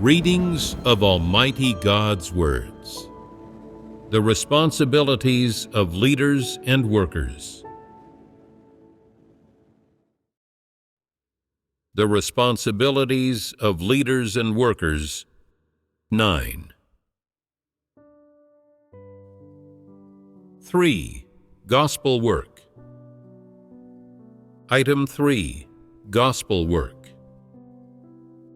Readings of Almighty God's Words. The responsibilities of leaders and workers. The responsibilities of leaders and workers. 9. 3. Gospel work. Item 3. Gospel work.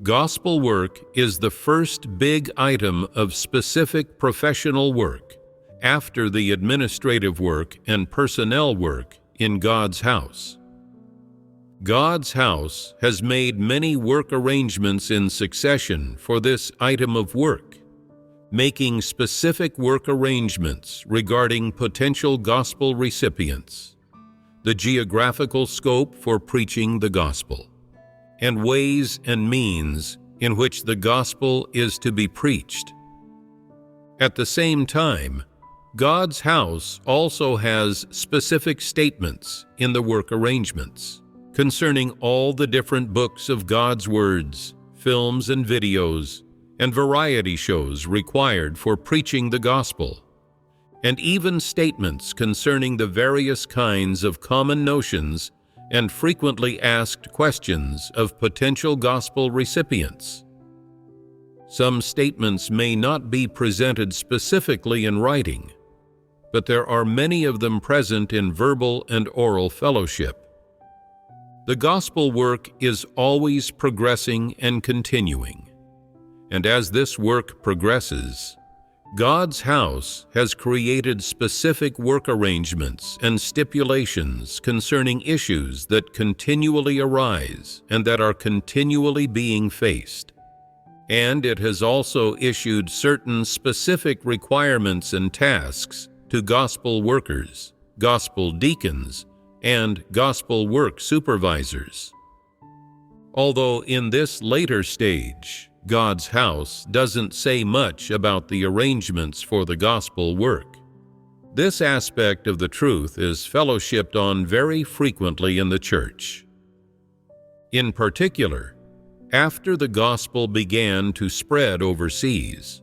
Gospel work is the first big item of specific professional work after the administrative work and personnel work in God's house. God's house has made many work arrangements in succession for this item of work, making specific work arrangements regarding potential gospel recipients, the geographical scope for preaching the gospel, and ways and means in which the gospel is to be preached. At the same time, God's house also has specific statements in the work arrangements concerning all the different books of God's words, films and videos, and variety shows required for preaching the gospel, and even statements concerning the various kinds of common notions and frequently asked questions of potential gospel recipients. Some statements may not be presented specifically in writing, but there are many of them present in verbal and oral fellowship. The gospel work is always progressing and continuing, and as this work progresses, God's house has created specific work arrangements and stipulations concerning issues that continually arise and that are continually being faced. And it has also issued certain specific requirements and tasks to gospel workers, gospel deacons, and gospel work supervisors. Although in this later stage, God's house doesn't say much about the arrangements for the gospel work, this aspect of the truth is fellowshipped on very frequently in the church. In particular, after the gospel began to spread overseas,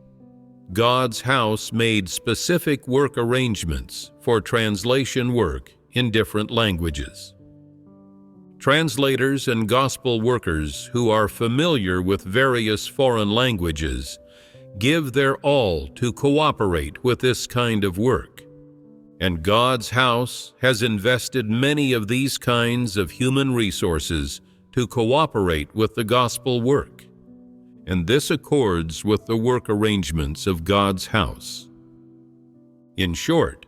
God's house made specific work arrangements for translation work in different languages. Translators and gospel workers who are familiar with various foreign languages give their all to cooperate with this kind of work, and God's house has invested many of these kinds of human resources to cooperate with the gospel work, and this accords with the work arrangements of God's house. In short,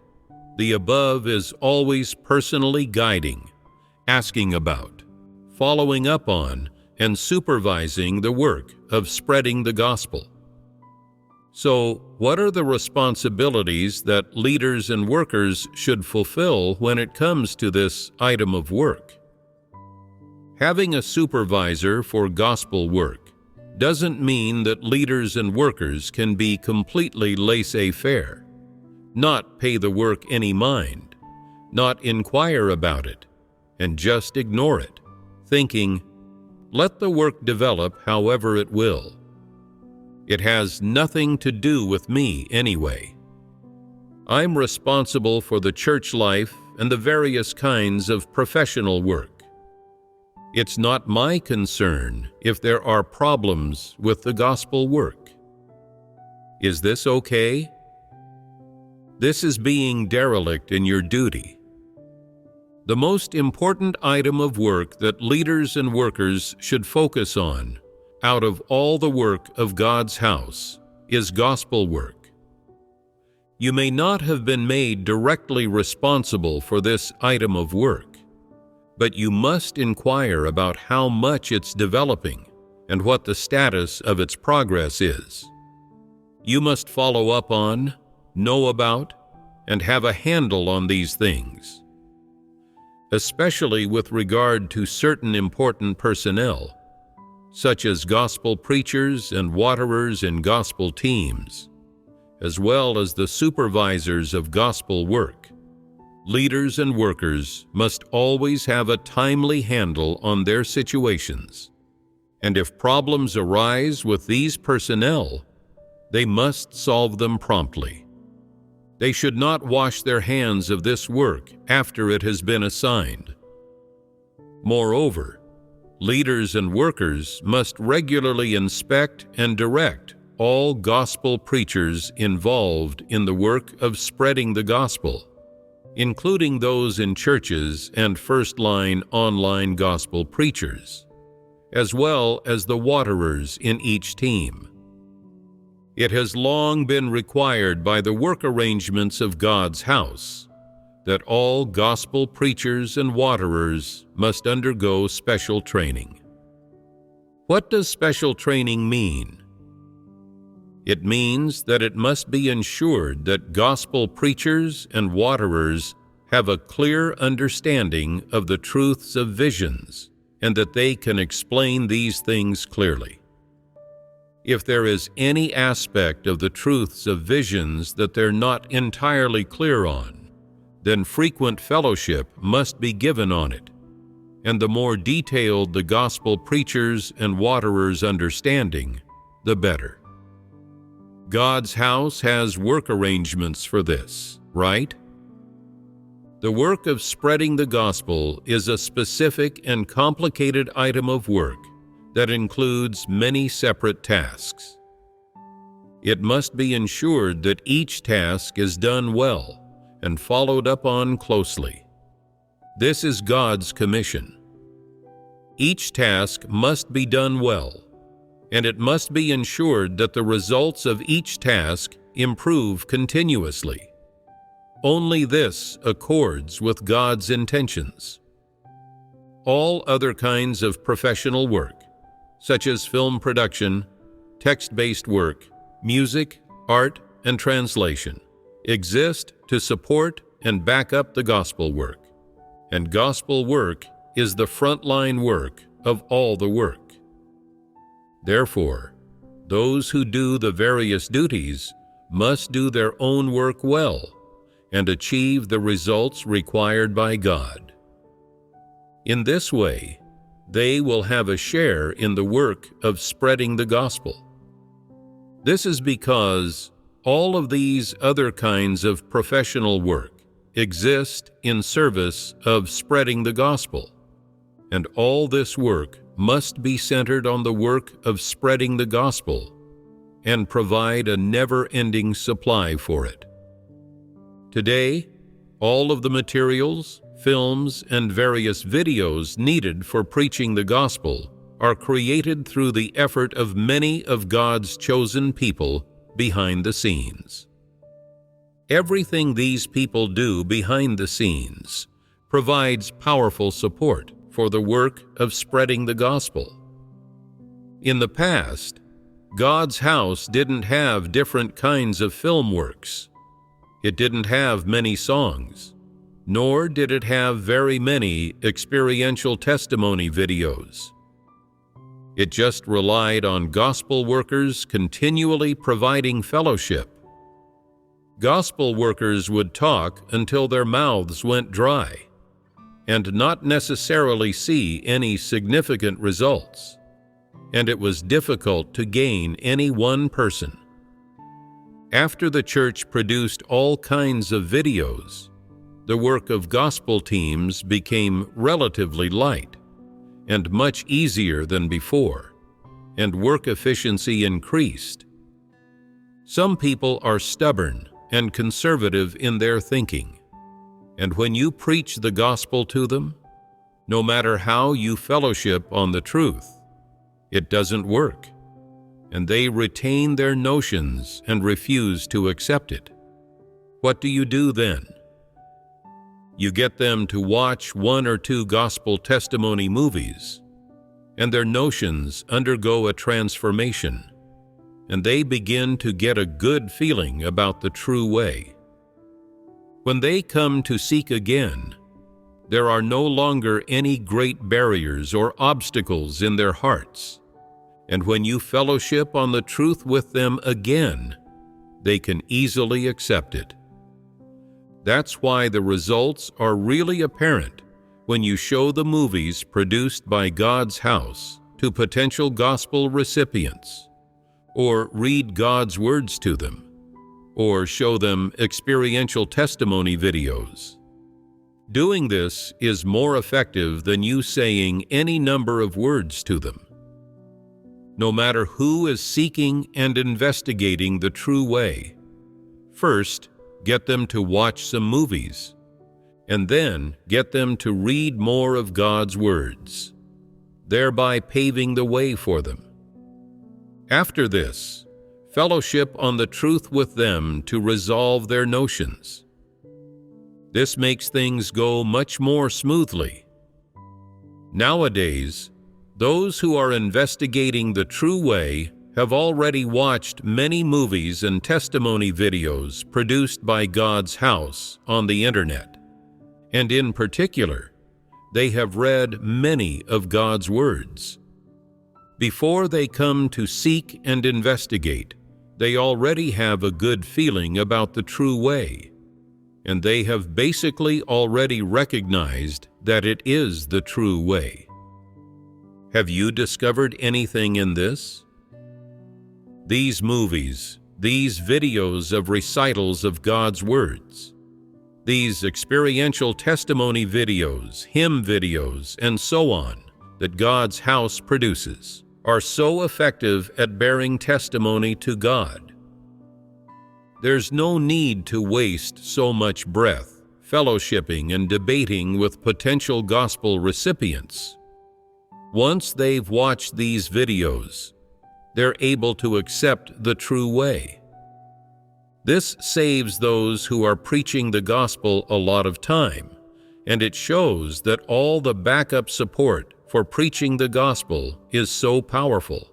the above is always personally guiding, asking about, following up on, and supervising the work of spreading the gospel. So, what are the responsibilities that leaders and workers should fulfill when it comes to this item of work? Having a supervisor for gospel work doesn't mean that leaders and workers can be completely laissez-faire, not pay the work any mind, not inquire about it, and just ignore it, thinking, let the work develop however it will. It has nothing to do with me anyway. I'm responsible for the church life and the various kinds of professional work. It's not my concern if there are problems with the gospel work. Is this okay? This is being derelict in your duty. The most important item of work that leaders and workers should focus on, out of all the work of God's house, is gospel work. You may not have been made directly responsible for this item of work, but you must inquire about how much it's developing and what the status of its progress is. You must follow up on, know about, and have a handle on these things, especially with regard to certain important personnel, such as gospel preachers and waterers in gospel teams, as well as the supervisors of gospel work. Leaders and workers must always have a timely handle on their situations and if problems arise with these personnel, they must solve them promptly. They should not wash their hands of this work after it has been assigned. Moreover, leaders and workers must regularly inspect and direct all gospel preachers involved in the work of spreading the gospel, including those in churches and first-line online gospel preachers, as well as the waterers in each team. It has long been required by the work arrangements of God's house that all gospel preachers and waterers must undergo special training. What does special training mean? It means that it must be ensured that gospel preachers and waterers have a clear understanding of the truths of visions and that they can explain these things clearly. If there is any aspect of the truths of visions that they're not entirely clear on, then frequent fellowship must be given on it, and the more detailed the gospel preachers and waterers' understanding, the better. God's house has work arrangements for this, right? The work of spreading the gospel is a specific and complicated item of work that includes many separate tasks. It must be ensured that each task is done well and followed up on closely. This is God's commission. Each task must be done well, and it must be ensured that the results of each task improve continuously. Only this accords with God's intentions. All other kinds of professional work, such as film production, text-based work, music, art, and translation, exist to support and back up the gospel work. And gospel work is the frontline work of all the work. Therefore, those who do the various duties must do their own work well and achieve the results required by God. In this way, they will have a share in the work of spreading the gospel. This is because all of these other kinds of professional work exist in service of spreading the gospel, and all this work must be centered on the work of spreading the gospel and provide a never-ending supply for it. Today, all of the materials, films, and various videos needed for preaching the gospel are created through the effort of many of God's chosen people behind the scenes. Everything these people do behind the scenes provides powerful support for the work of spreading the gospel. In the past, God's house didn't have different kinds of film works. It didn't have many songs, nor did it have very many experiential testimony videos. It just relied on gospel workers continually providing fellowship. Gospel workers would talk until their mouths went dry, and not necessarily see any significant results, and it was difficult to gain any one person. After the church produced all kinds of videos, the work of gospel teams became relatively light and much easier than before, and work efficiency increased. Some people are stubborn and conservative in their thinking, and when you preach the gospel to them, no matter how you fellowship on the truth, it doesn't work, and they retain their notions and refuse to accept it. What do you do then? You get them to watch 1 or 2 gospel testimony movies, and their notions undergo a transformation, and they begin to get a good feeling about the true way. When they come to seek again, there are no longer any great barriers or obstacles in their hearts, and when you fellowship on the truth with them again, they can easily accept it. That's why the results are really apparent when you show the movies produced by God's house to potential gospel recipients, or read God's words to them, or show them experiential testimony videos. Doing this is more effective than you saying any number of words to them. No matter who is seeking and investigating the true way, first, get them to watch some movies, and then get them to read more of God's words, thereby paving the way for them. After this, fellowship on the truth with them to resolve their notions. This makes things go much more smoothly. Nowadays, those who are investigating the true way have already watched many movies and testimony videos produced by God's house on the internet, and in particular, they have read many of God's words. Before they come to seek and investigate, they already have a good feeling about the true way, and they have basically already recognized that it is the true way. Have you discovered anything in this? These movies, these videos of recitals of God's words, these experiential testimony videos, hymn videos, and so on that God's house produces are so effective at bearing testimony to God. There's no need to waste so much breath fellowshipping and debating with potential gospel recipients. Once they've watched these videos, they're able to accept the true way. This saves those who are preaching the gospel a lot of time, and it shows that all the backup support for preaching the gospel is so powerful.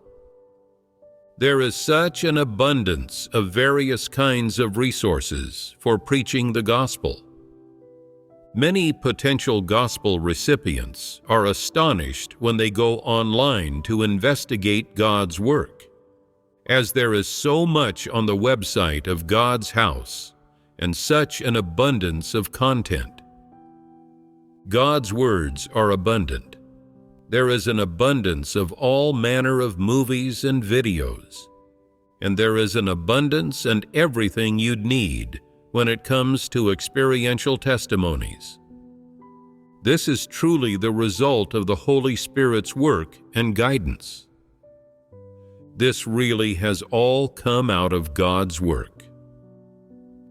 There is such an abundance of various kinds of resources for preaching the gospel. Many potential gospel recipients are astonished when they go online to investigate God's work, as there is so much on the website of God's house and such an abundance of content. God's words are abundant. There is an abundance of all manner of movies and videos, and there is an abundance and everything you'd need when it comes to experiential testimonies. This is truly the result of the Holy Spirit's work and guidance. This really has all come out of God's work.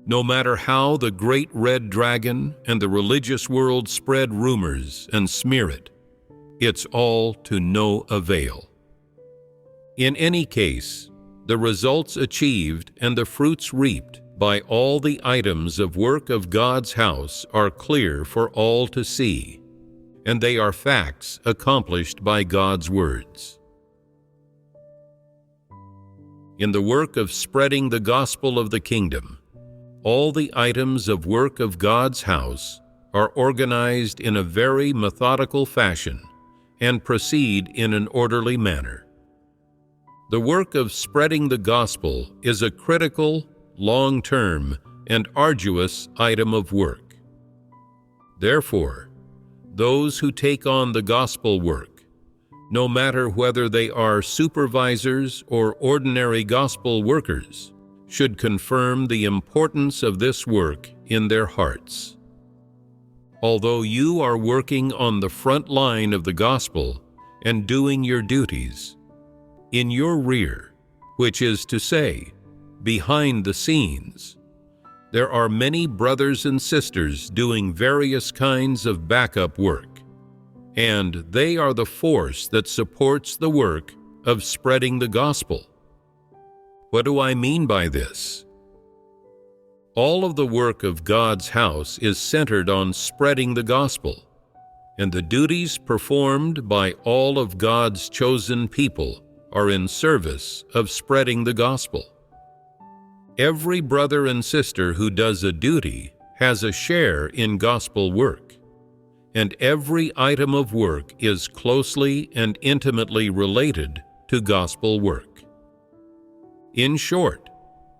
No matter how the great red dragon and the religious world spread rumors and smear it, it's all to no avail. In any case, the results achieved and the fruits reaped by all the items of work of God's house are clear for all to see, and they are facts accomplished by God's words. In the work of spreading the gospel of the kingdom, all the items of work of God's house are organized in a very methodical fashion and proceed in an orderly manner. The work of spreading the gospel is a critical, long-term, and arduous item of work. Therefore, those who take on the gospel work, no matter whether they are supervisors or ordinary gospel workers, should confirm the importance of this work in their hearts. Although you are working on the front line of the gospel and doing your duties, in your rear, which is to say, behind the scenes, there are many brothers and sisters doing various kinds of backup work, and they are the force that supports the work of spreading the gospel. What do I mean by this? All of the work of God's house is centered on spreading the gospel, and the duties performed by all of God's chosen people are in service of spreading the gospel. Every brother and sister who does a duty has a share in gospel work, and every item of work is closely and intimately related to gospel work. In short,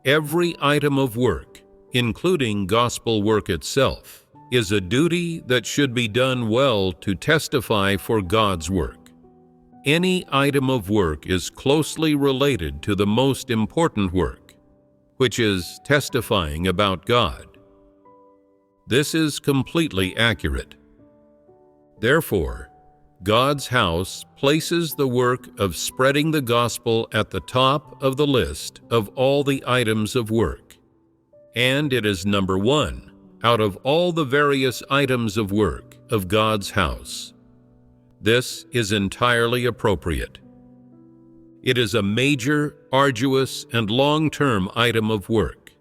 every item of work, including gospel work itself, is a duty that should be done well to testify for God's work, any item of work is closely related to the most important work, which is testifying about God. This is completely accurate. Therefore, God's house places the work of spreading the gospel at the top of the list of all the items of work, and it is number one out of all the various items of work of God's house. This is entirely appropriate. It is a major, arduous, and long-term item of work,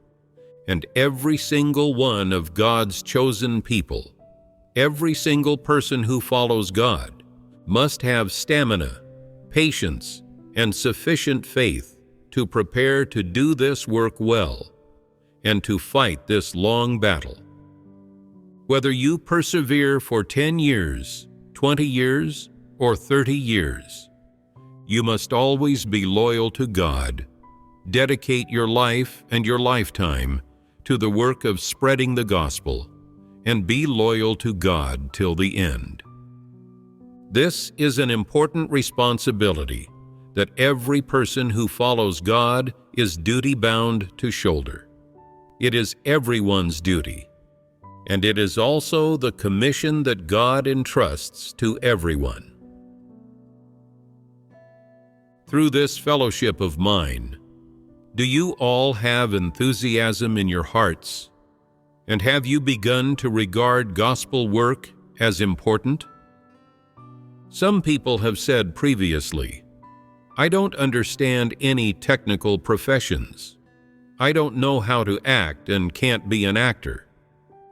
and every single one of God's chosen people, every single person who follows God, must have stamina, patience, and sufficient faith to prepare to do this work well and to fight this long battle. Whether you persevere for 10 years, 20 years, or 30 years, you must always be loyal to God, dedicate your life and your lifetime to the work of spreading the gospel, and be loyal to God till the end. This is an important responsibility that every person who follows God is duty-bound to shoulder. It is everyone's duty, and it is also the commission that God entrusts to everyone. Through this fellowship of mine, do you all have enthusiasm in your hearts, and have you begun to regard gospel work as important? Some people have said previously, "I don't understand any technical professions. I don't know how to act and can't be an actor.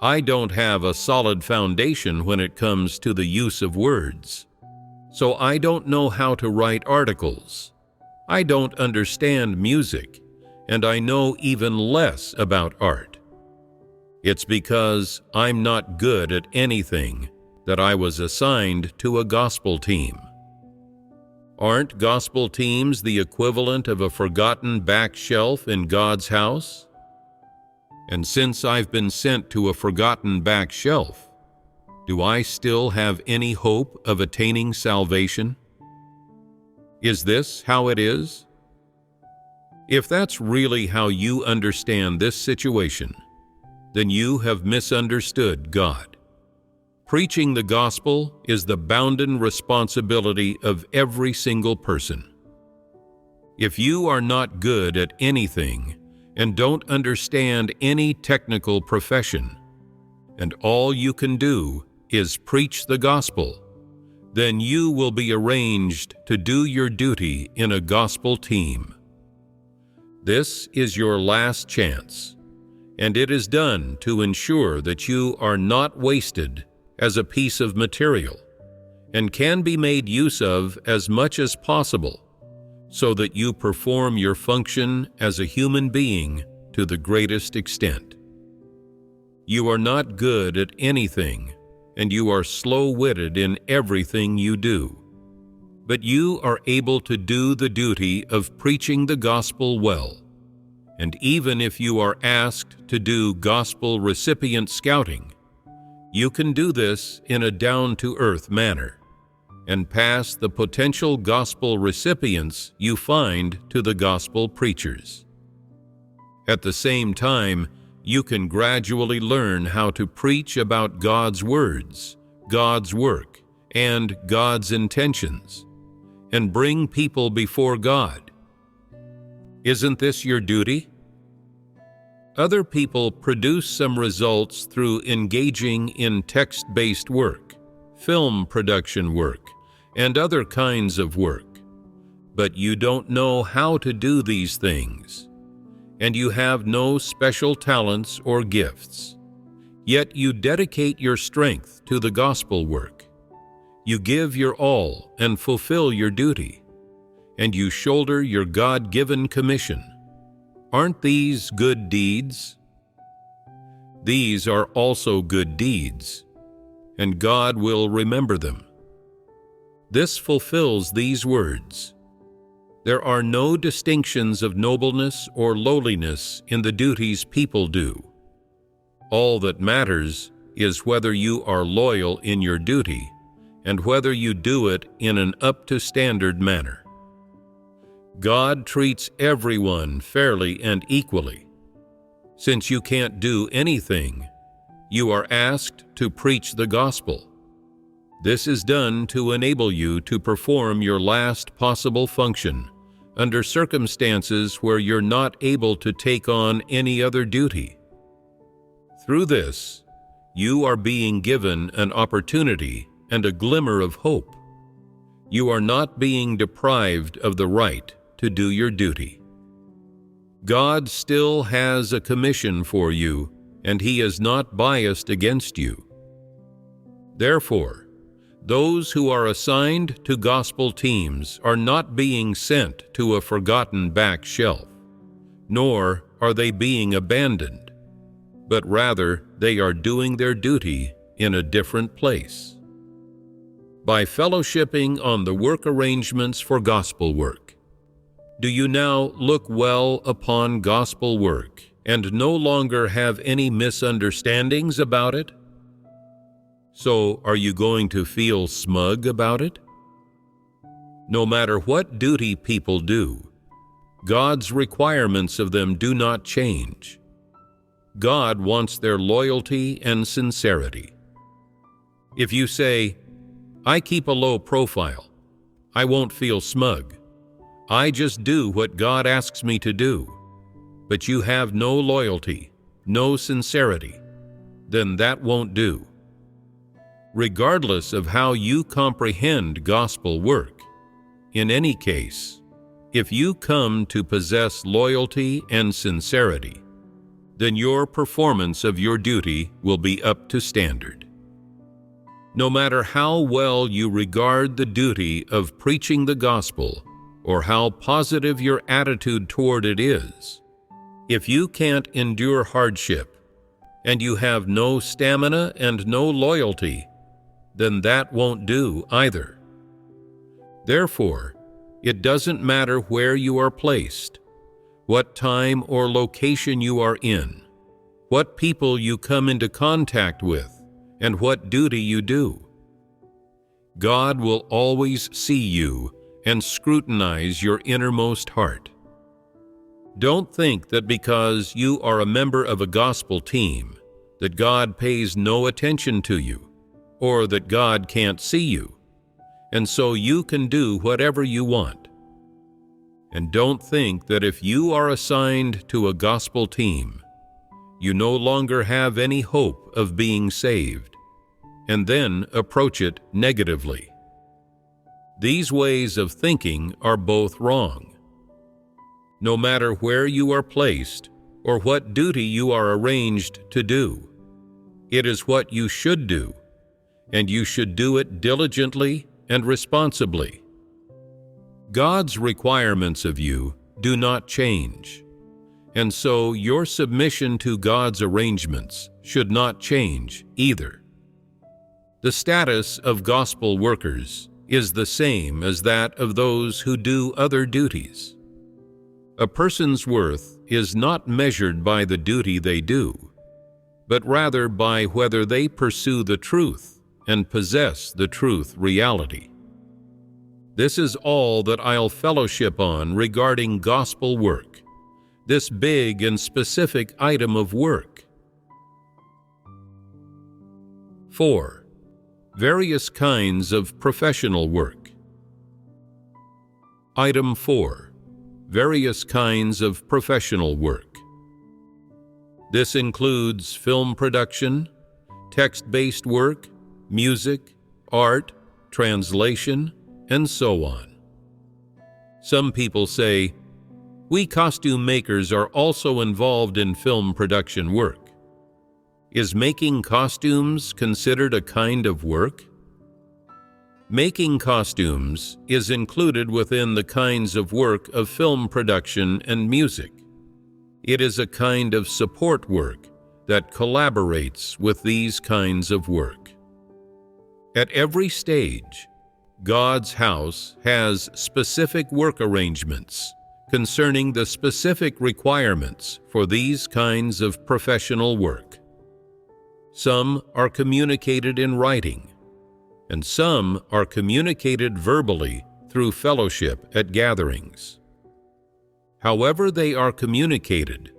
I don't have a solid foundation when it comes to the use of words. So I don't know how to write articles. I don't understand music, and I know even less about art. It's because I'm not good at anything that I was assigned to a gospel team." Aren't gospel teams the equivalent of a forgotten back shelf in God's house? And since I've been sent to a forgotten back shelf, do I still have any hope of attaining salvation? Is this how it is? If that's really how you understand this situation, then you have misunderstood God. Preaching the gospel is the bounden responsibility of every single person. If you are not good at anything and don't understand any technical profession, and all you can do is preach the gospel, then you will be arranged to do your duty in a gospel team. This is your last chance, and it is done to ensure that you are not wasted as a piece of material and can be made use of as much as possible so that you perform your function as a human being to the greatest extent. You are not good at anything, and you are slow-witted in everything you do, but you are able to do the duty of preaching the gospel well. And even if you are asked to do gospel recipient scouting, you can do this in a down-to-earth manner and pass the potential gospel recipients you find to the gospel preachers. At the same time, you can gradually learn how to preach about God's words, God's work, and God's intentions, and bring people before God. Isn't this your duty? Other people produce some results through engaging in text-based work, film production work, and other kinds of work. But you don't know how to do these things, and you have no special talents or gifts. Yet you dedicate your strength to the gospel work. You give your all and fulfill your duty, and you shoulder your God-given commission. Aren't these good deeds? These are also good deeds, and God will remember them. This fulfills these words: there are no distinctions of nobleness or lowliness in the duties people do. All that matters is whether you are loyal in your duty and whether you do it in an up-to-standard manner. God treats everyone fairly and equally. Since you can't do anything, you are asked to preach the gospel. This is done to enable you to perform your last possible function under circumstances where you're not able to take on any other duty. Through this, you are being given an opportunity and a glimmer of hope. You are not being deprived of the right to do your duty. God still has a commission for you, and He is not biased against you. Therefore, those who are assigned to gospel teams are not being sent to a forgotten back shelf, nor are they being abandoned, but rather they are doing their duty in a different place. By fellowshipping on the work arrangements for gospel work, do you now look well upon gospel work and no longer have any misunderstandings about it? So, are you going to feel smug about it? No matter what duty people do, God's requirements of them do not change. God wants their loyalty and sincerity. If you say, "I keep a low profile, I won't feel smug. I just do what God asks me to do," but you have no loyalty, no sincerity, then that won't do. Regardless of how you comprehend gospel work, in any case, if you come to possess loyalty and sincerity, then your performance of your duty will be up to standard. No matter how well you regard the duty of preaching the gospel or how positive your attitude toward it is, if you can't endure hardship and you have no stamina and no loyalty, then that won't do either. Therefore, it doesn't matter where you are placed, what time or location you are in, what people you come into contact with, and what duty you do. God will always see you and scrutinize your innermost heart. Don't think that because you are a member of a gospel team, that God pays no attention to you, or that God can't see you, and so you can do whatever you want. And don't think that if you are assigned to a gospel team, you no longer have any hope of being saved, and then approach it negatively. These ways of thinking are both wrong. No matter where you are placed or what duty you are arranged to do, it is what you should do, and you should do it diligently and responsibly. God's requirements of you do not change, and so your submission to God's arrangements should not change either. The status of gospel workers is the same as that of those who do other duties. A person's worth is not measured by the duty they do, but rather by whether they pursue the truth and possess the truth reality. This is all that I'll fellowship on regarding gospel work, this big and specific item of work. 4. Various kinds of professional work. Item 4. Various kinds of professional work. This includes film production, text-based work, music, art, translation, and so on. Some people say, "We costume makers are also involved in film production work." Is making costumes considered a kind of work? Making costumes is included within the kinds of work of film production and music. It is a kind of support work that collaborates with these kinds of work. At every stage, God's house has specific work arrangements concerning the specific requirements for these kinds of professional work. Some are communicated in writing, and some are communicated verbally through fellowship at gatherings. However they are communicated,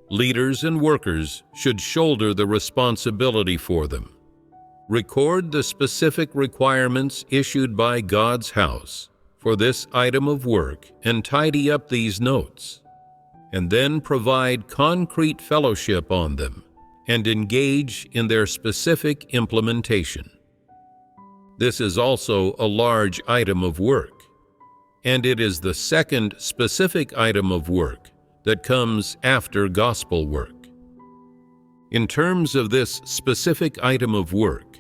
leaders and workers should shoulder the responsibility for them. Record the specific requirements issued by God's house for this item of work and tidy up these notes, and then provide concrete fellowship on them and engage in their specific implementation. This is also a large item of work, and it is the second specific item of work that comes after gospel work. In terms of this specific item of work,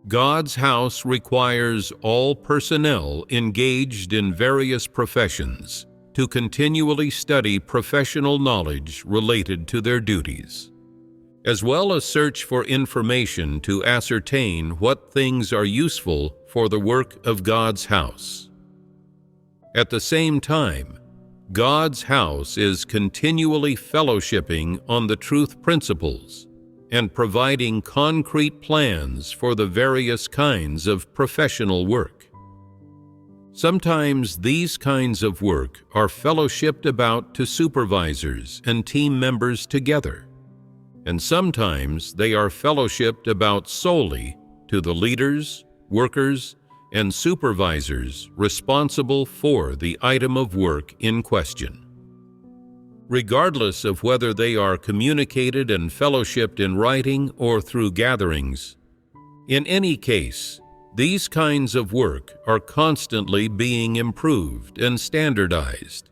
God's house requires all personnel engaged in various professions to continually study professional knowledge related to their duties, as well as search for information to ascertain what things are useful for the work of God's house. At the same time, God's house is continually fellowshipping on the truth principles and providing concrete plans for the various kinds of professional work. Sometimes these kinds of work are fellowshipped about to supervisors and team members together, and sometimes they are fellowshipped about solely to the leaders, workers, and supervisors responsible for the item of work in question. Regardless of whether they are communicated and fellowshipped in writing or through gatherings, in any case, these kinds of work are constantly being improved and standardized,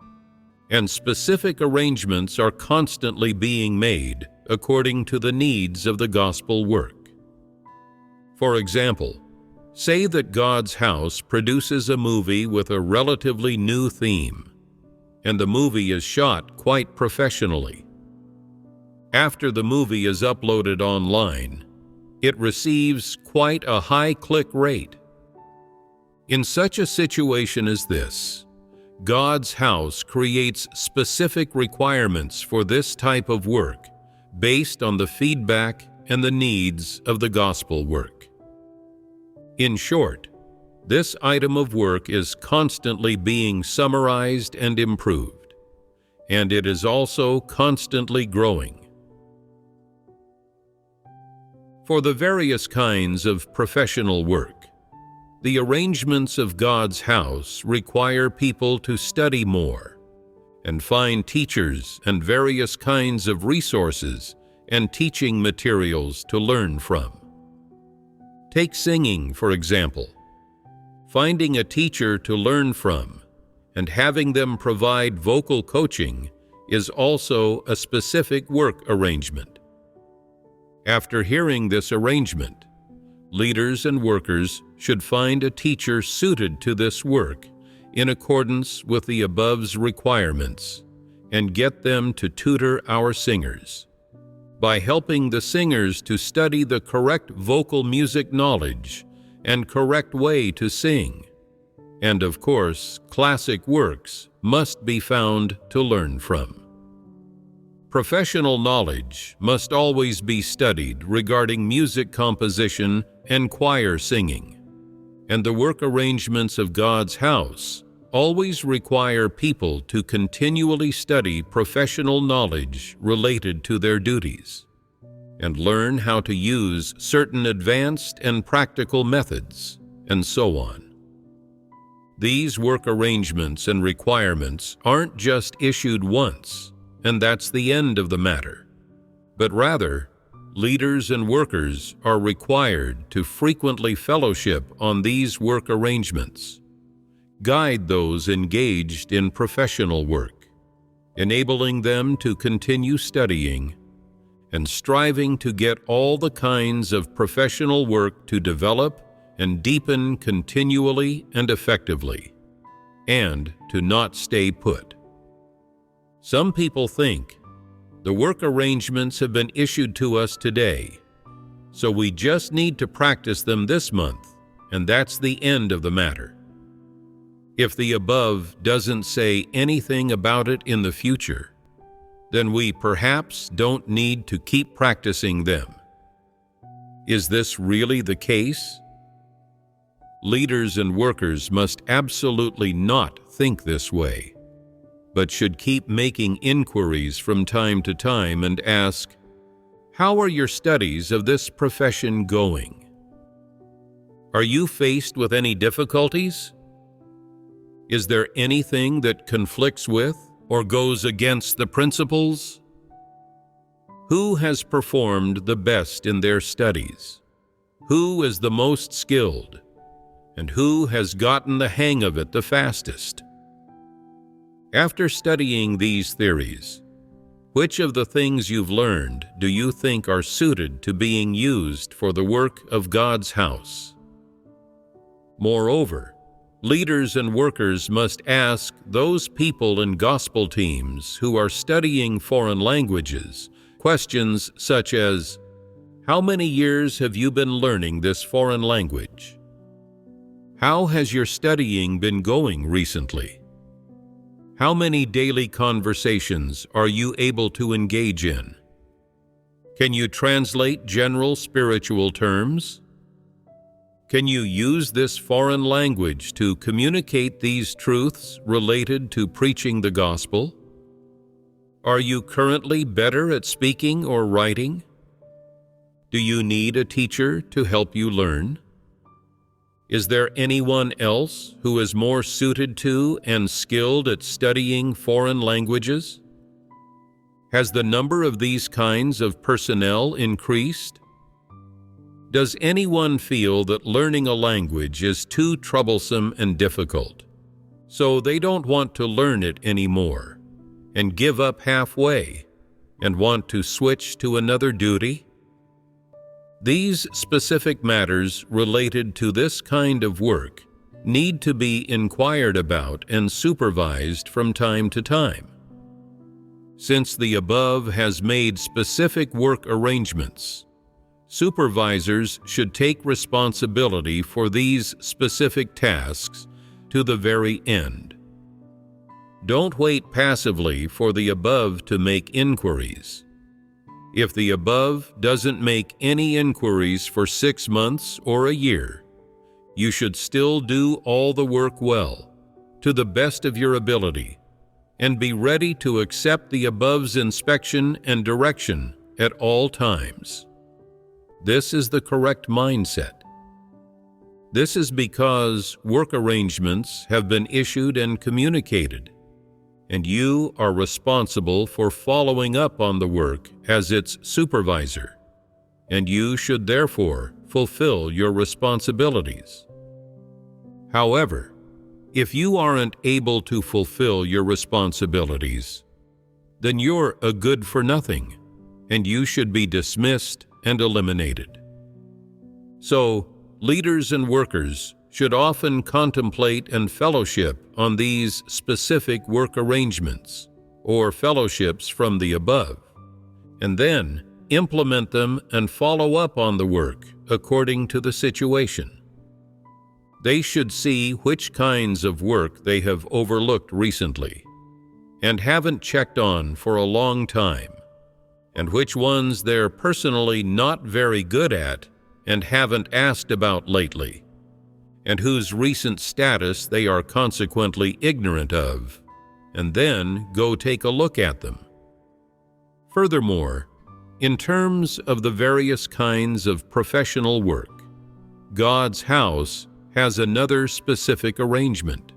and specific arrangements are constantly being made according to the needs of the gospel work. For example, say that God's house produces a movie with a relatively new theme, and the movie is shot quite professionally. After the movie is uploaded online, it receives quite a high click rate. In such a situation as this, God's house creates specific requirements for this type of work based on the feedback and the needs of the gospel work. In short, this item of work is constantly being summarized and improved, and it is also constantly growing. For the various kinds of professional work, the arrangements of God's house require people to study more and find teachers and various kinds of resources and teaching materials to learn from. Take singing, for example. Finding a teacher to learn from and having them provide vocal coaching is also a specific work arrangement. After hearing this arrangement, leaders and workers should find a teacher suited to this work in accordance with the above's requirements and get them to tutor our singers by helping the singers to study the correct vocal music knowledge and correct way to sing. And of course, classic works must be found to learn from. Professional knowledge must always be studied regarding music composition and choir singing, and the work arrangements of God's house always require people to continually study professional knowledge related to their duties and learn how to use certain advanced and practical methods, and so on. These work arrangements and requirements aren't just issued once, and that's the end of the matter, but rather, leaders and workers are required to frequently fellowship on these work arrangements, guide those engaged in professional work, enabling them to continue studying, and striving to get all the kinds of professional work to develop and deepen continually and effectively, and to not stay put. Some people think the work arrangements have been issued to us today, so we just need to practice them this month, and that's the end of the matter. If the above doesn't say anything about it in the future, then we perhaps don't need to keep practicing them. Is this really the case? Leaders and workers must absolutely not think this way, but should keep making inquiries from time to time and ask, "How are your studies of this profession going? Are you faced with any difficulties? Is there anything that conflicts with or goes against the principles? Who has performed the best in their studies? Who is the most skilled? And who has gotten the hang of it the fastest?" After studying these theories, which of the things you've learned do you think are suited to being used for the work of God's house? Moreover, leaders and workers must ask those people in gospel teams who are studying foreign languages questions such as, "How many years have you been learning this foreign language? How has your studying been going recently? How many daily conversations are you able to engage in? Can you translate general spiritual terms? Can you use this foreign language to communicate these truths related to preaching the gospel? Are you currently better at speaking or writing? Do you need a teacher to help you learn? Is there anyone else who is more suited to and skilled at studying foreign languages? Has the number of these kinds of personnel increased? Does anyone feel that learning a language is too troublesome and difficult, so they don't want to learn it anymore and give up halfway and want to switch to another duty? These specific matters related to this kind of work need to be inquired about and supervised from time to time. Since the above has made specific work arrangements, supervisors should take responsibility for these specific tasks to the very end. Don't wait passively for the above to make inquiries. If the above doesn't make any inquiries for 6 months or a year, you should still do all the work well, to the best of your ability, and be ready to accept the above's inspection and direction at all times. This is the correct mindset. This is because work arrangements have been issued and communicated, and you are responsible for following up on the work as its supervisor, and you should therefore fulfill your responsibilities. However, if you aren't able to fulfill your responsibilities, then you're a good for nothing, and you should be dismissed and eliminated. So, leaders and workers should often contemplate and fellowship on these specific work arrangements, or fellowships from the above, and then implement them and follow up on the work according to the situation. They should see which kinds of work they have overlooked recently and haven't checked on for a long time, and which ones they're personally not very good at and haven't asked about lately, and whose recent status they are consequently ignorant of, and then go take a look at them. Furthermore, in terms of the various kinds of professional work, God's house has another specific arrangement.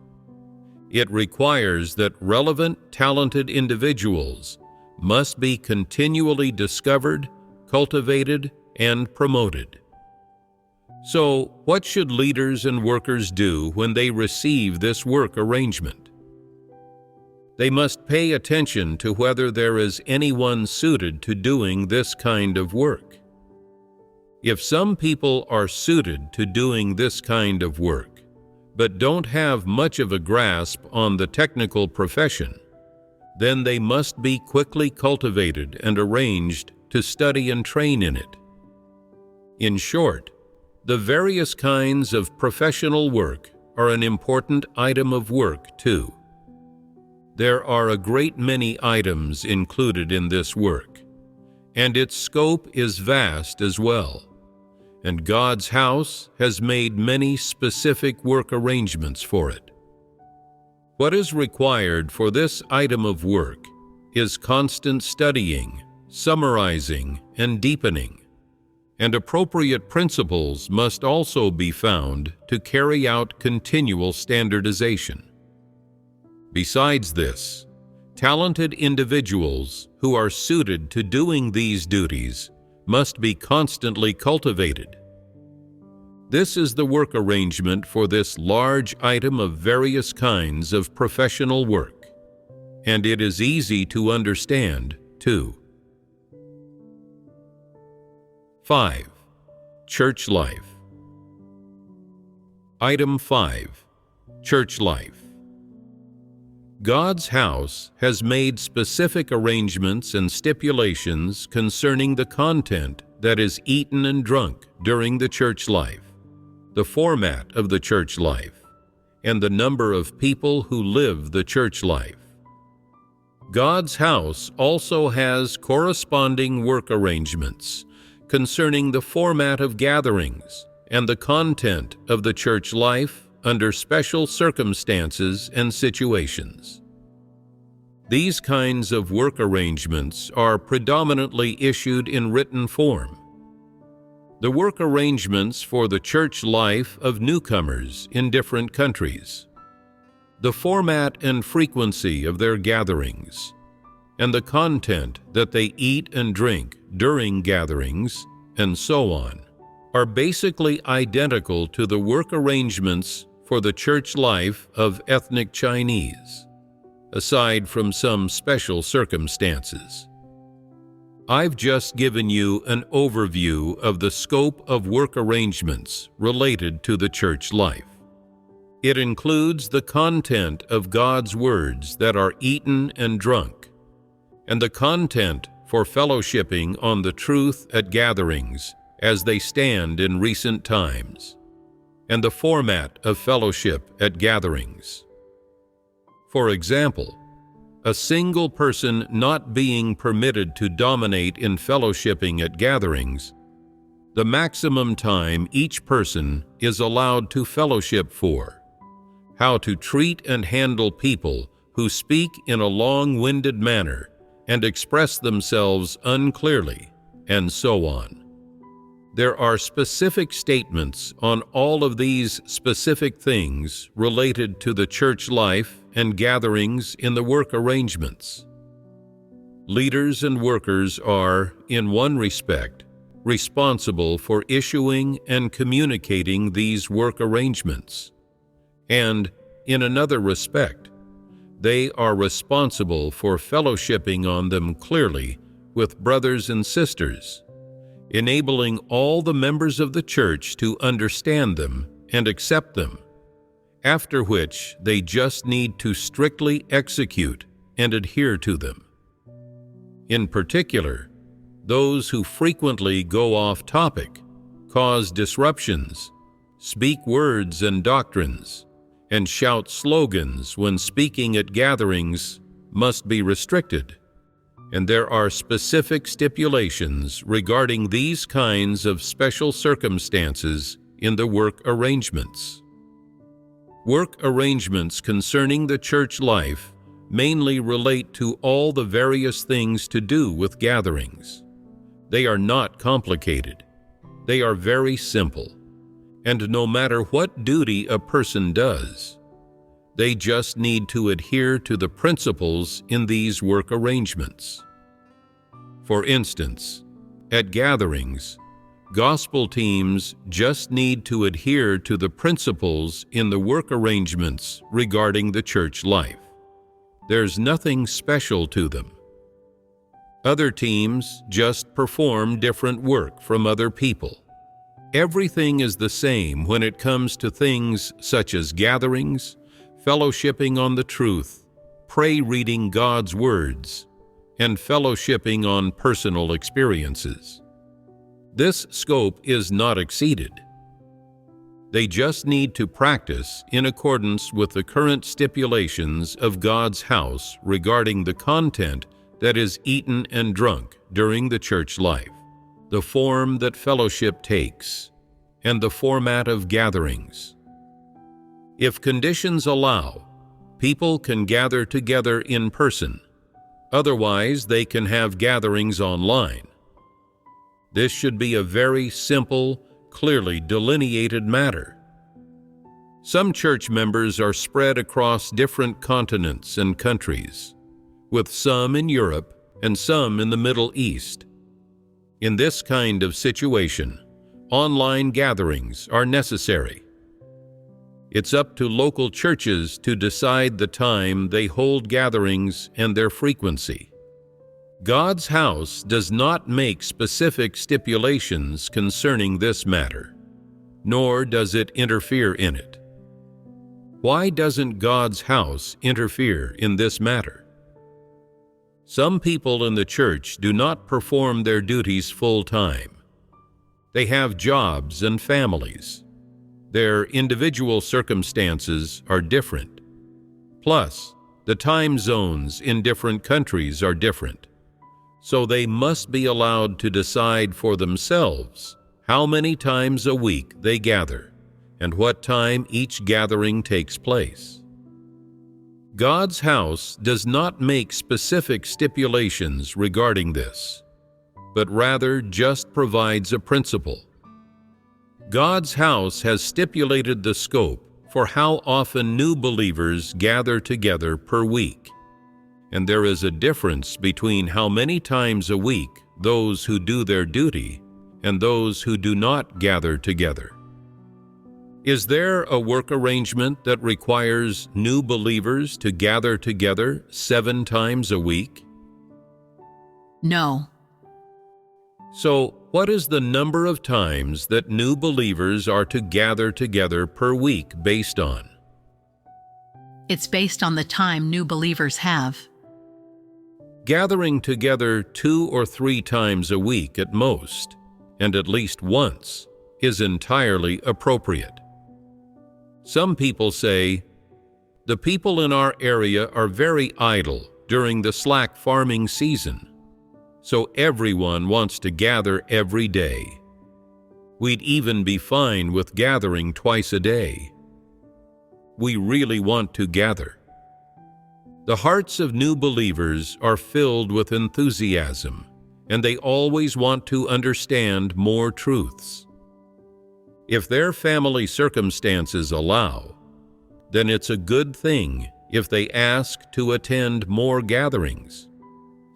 It requires that relevant, talented individuals must be continually discovered, cultivated, and promoted. So, what should leaders and workers do when they receive this work arrangement? They must pay attention to whether there is anyone suited to doing this kind of work. If some people are suited to doing this kind of work, but don't have much of a grasp on the technical profession, then they must be quickly cultivated and arranged to study and train in it. In short, the various kinds of professional work are an important item of work, too. There are a great many items included in this work, and its scope is vast as well, and God's house has made many specific work arrangements for it. What is required for this item of work is constant studying, summarizing, and deepening, and appropriate principles must also be found to carry out continual standardization. Besides this, talented individuals who are suited to doing these duties must be constantly cultivated. This is the work arrangement for this large item of various kinds of professional work, and it is easy to understand, too. 5. Church life. Item 5. Church life. God's house has made specific arrangements and stipulations concerning the content that is eaten and drunk during the church life, the format of the church life, and the number of people who live the church life. God's house also has corresponding work arrangements concerning the format of gatherings and the content of the church life under special circumstances and situations. These kinds of work arrangements are predominantly issued in written form. The work arrangements for the church life of newcomers in different countries, the format and frequency of their gatherings, and the content that they eat and drink during gatherings, and so on, are basically identical to the work arrangements for the church life of ethnic Chinese, aside from some special circumstances. I've just given you an overview of the scope of work arrangements related to the church life. It includes the content of God's words that are eaten and drunk, and the content for fellowshipping on the truth at gatherings as they stand in recent times, and the format of fellowship at gatherings. For example, a single person not being permitted to dominate in fellowshipping at gatherings, the maximum time each person is allowed to fellowship for, how to treat and handle people who speak in a long-winded manner and express themselves unclearly, and so on. There are specific statements on all of these specific things related to the church life and gatherings in the work arrangements. Leaders and workers are, in one respect, responsible for issuing and communicating these work arrangements, and, in another respect, they are responsible for fellowshipping on them clearly with brothers and sisters, enabling all the members of the church to understand them and accept them, after which they just need to strictly execute and adhere to them. In particular, those who frequently go off topic, cause disruptions, speak words and doctrines, and shout slogans when speaking at gatherings must be restricted, and there are specific stipulations regarding these kinds of special circumstances in the work arrangements. Work arrangements concerning the church life mainly relate to all the various things to do with gatherings. They are not complicated. They are very simple. And no matter what duty a person does, they just need to adhere to the principles in these work arrangements. For instance, at gatherings, gospel teams just need to adhere to the principles in the work arrangements regarding the church life. There's nothing special to them. Other teams just perform different work from other people. Everything is the same when it comes to things such as gatherings, fellowshipping on the truth, reading God's words, and fellowshipping on personal experiences. This scope is not exceeded. They just need to practice in accordance with the current stipulations of God's house regarding the content that is eaten and drunk during the church life, the form that fellowship takes, and the format of gatherings. If conditions allow, people can gather together in person. Otherwise, they can have gatherings online. This should be a very simple, clearly delineated matter. Some church members are spread across different continents and countries, with some in Europe and some in the Middle East. In this kind of situation, online gatherings are necessary. It's up to local churches to decide the time they hold gatherings and their frequency. God's house does not make specific stipulations concerning this matter, nor does it interfere in it. Why doesn't God's house interfere in this matter? Some people in the church do not perform their duties full-time. They have jobs and families. Their individual circumstances are different. Plus, the time zones in different countries are different. So they must be allowed to decide for themselves how many times a week they gather and what time each gathering takes place. God's house does not make specific stipulations regarding this, but rather just provides a principle. God's house has stipulated the scope for how often new believers gather together per week, and there is a difference between how many times a week those who do their duty and those who do not gather together. Is there a work arrangement that requires new believers to gather together 7 times a week? No. So, what is the number of times that new believers are to gather together per week based on? It's based on the time new believers have. Gathering together 2 or 3 times a week at most, and at least once, is entirely appropriate. Some people say, "The people in our area are very idle during the slack farming season, so everyone wants to gather every day. We'd even be fine with gathering twice a day." We really want to gather. The hearts of new believers are filled with enthusiasm, and they always want to understand more truths. If their family circumstances allow, then it's a good thing if they ask to attend more gatherings,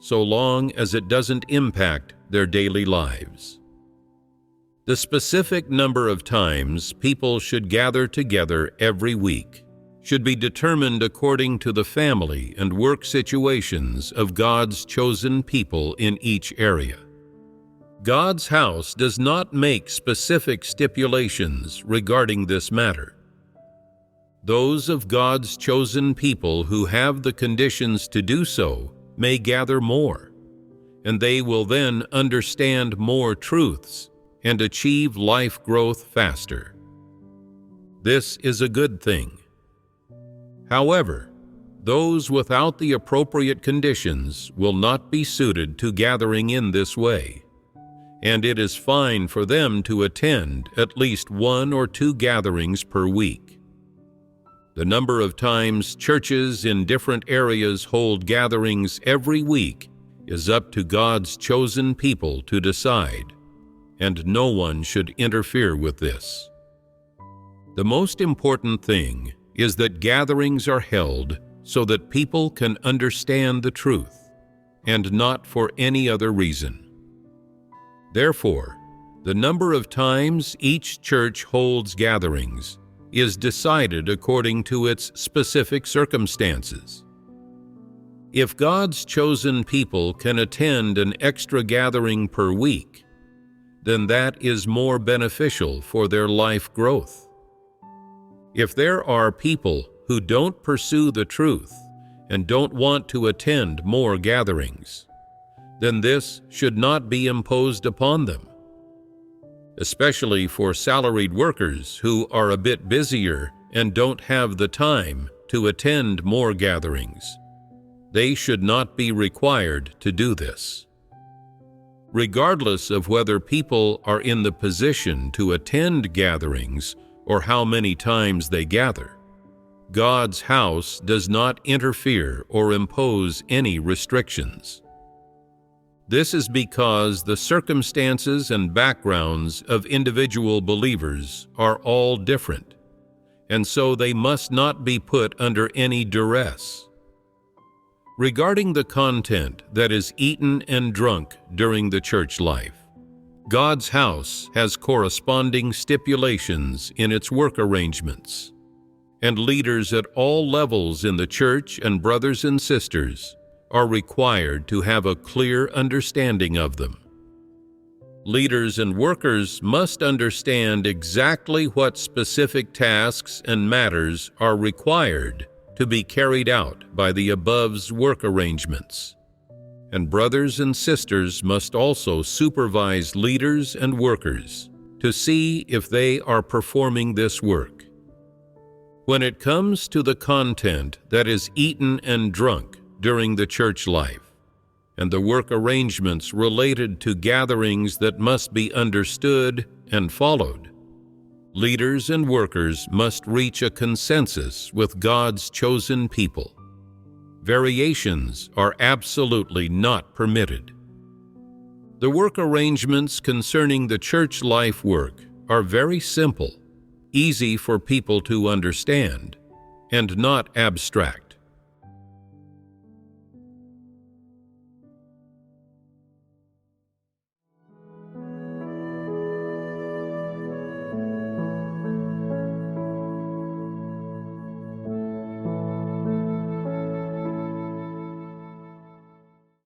so long as it doesn't impact their daily lives. The specific number of times people should gather together every week should be determined according to the family and work situations of God's chosen people in each area. God's house does not make specific stipulations regarding this matter. Those of God's chosen people who have the conditions to do so may gather more, and they will then understand more truths and achieve life growth faster. This is a good thing. However, those without the appropriate conditions will not be suited to gathering in this way, and it is fine for them to attend at least 1 or 2 gatherings per week. The number of times churches in different areas hold gatherings every week is up to God's chosen people to decide, and no one should interfere with this. The most important thing is that gatherings are held so that people can understand the truth, and not for any other reason. Therefore, the number of times each church holds gatherings is decided according to its specific circumstances. If God's chosen people can attend an extra gathering per week, then that is more beneficial for their life growth. If there are people who don't pursue the truth and don't want to attend more gatherings, then this should not be imposed upon them. Especially for salaried workers who are a bit busier and don't have the time to attend more gatherings, they should not be required to do this. regardless of whether people are in the position to attend gatherings or how many times they gather. God's house does not interfere or impose any restrictions. This is because the circumstances and backgrounds of individual believers are all different, and so they must not be put under any duress. Regarding the content that is eaten and drunk during the church life, God's house has corresponding stipulations in its work arrangements, and leaders at all levels in the church and brothers and sisters are required to have a clear understanding of them. Leaders and workers must understand exactly what specific tasks and matters are required to be carried out by the above's work arrangements. And brothers and sisters must also supervise leaders and workers to see if they are performing this work. When it comes to the content that is eaten and drunk during the church life, and the work arrangements related to gatherings that must be understood and followed, leaders and workers must reach a consensus with God's chosen people. Variations are absolutely not permitted. The work arrangements concerning the church life work are very simple, easy for people to understand, and not abstract.